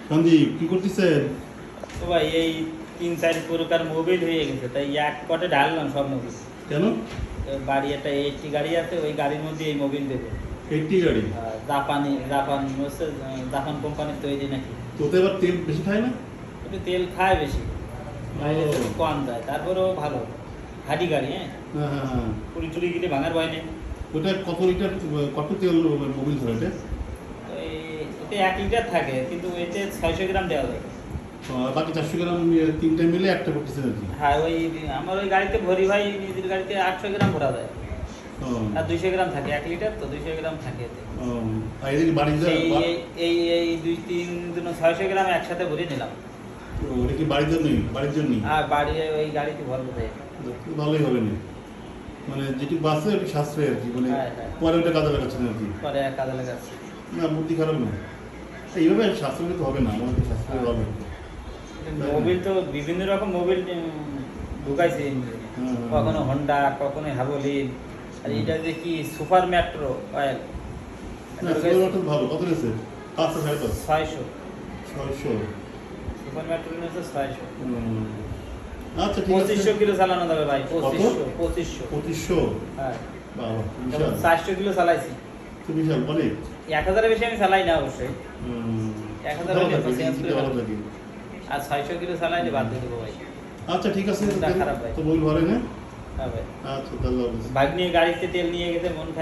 সন্দীপ কি করতেছেন? তো ভাই এই 3-4 প্রকার মোবিল হয়ে গেছে, তাই এক পটে ঢাললাম সব মোবিল। কেন? বাড়ি একটা 80 গাড়ি আছে, ওই গাড়ির মধ্যে এই মোবিল দেবো। একটি গাড়ি? জাপান হচ্ছে, জাপান কোম্পানির তৈরি নাকি। তো ওতে এবার তেল বেশি খায় না? একটু তেল খায় বেশি, বাইরে ও। একটু কম যায়, তারপরেও ভালো হাঁটি গাড়ি। হ্যাঁ, হ্যাঁ হ্যাঁ হ্যাঁ। পুরি টুরি গেলে ভাঙার ভয় নেই। ওটা কত লিটার, কত তেল মোবিল ধরে এটা? ওই এতে 1 লিটার থাকে, কিন্তু এতে 600 গ্রাম দেওয়া যায়। বাকি 400 গ্রাম তিনটা মিলে একটা করতেছেন আর কি। হ্যাঁ, ওই আমার ওই গাড়িতে ভরি ভাই, নিজের গাড়িতে 800 গ্রাম ভরা যায়। ও। আর 200 গ্রাম থাকে, 1 লিটার তো 200 গ্রাম থাকে এতে। ও। আর এদিকে বাড়িতে এই 2-3 দিন 600 গ্রাম একসাথে ভরে নিলাম। ওটা কি বাড়ির জন্যই? বাড়ির জন্যই? আর বাড়ি ওই গাড়িতে ভরবো তাই। ভালোই হবে না, মানে যেটি বাসে ওটি সাশ্রয় আর কি, মানে হ্যাঁ, হ্যাঁ। পরে ওটা কাজে লাগাচ্ছেন আর কি। পরে কাজে লাগাচ্ছি। না, বুদ্ধি খারাপ না। এইভাবে সাশ্রয় তো হবে না, আমাদের সাশ্রয় হবে। মোবিল তো বিভিন্ন রকম মোবিল ঢুকাইছে ইঞ্জিনে। হ্যাঁ, হ্যাঁ। কখনো হন্ডা, কখনো হ্যাভোলিন, আর এটা যে কি সুপার মেট্রো অয়েল। না, সুপার ভালো। কত গেছে? 500, 550? 600। 600? সুপার মেট্রো নিয়েছে 600। আচ্ছা ঠিক আছে। 2500 কিলো চালানো যাবে ভাই। কত? 2500। 2500? হ্যাঁ, বাবা, বিশাল। 400 কিলো চালাইছি। তো বিশাল অনেক। 1000-এর বেশি আমি চালাই না অবশ্যই। 1000 ভালো হলে থাকে, চেঞ্জ করে ভালো ফেলবো। থাকে। আর 600 কিলো চালাইলে বাদ দিয়ে দেবো ভাই। আচ্ছা ঠিক আছে, মনটা খারাপ ভাই। তো বই ভরে না। হ্যাঁ ভাই। আচ্ছা তাহলে হবে। ভাগ্নি গাড়িতে তেল নিয়ে গেছে, মন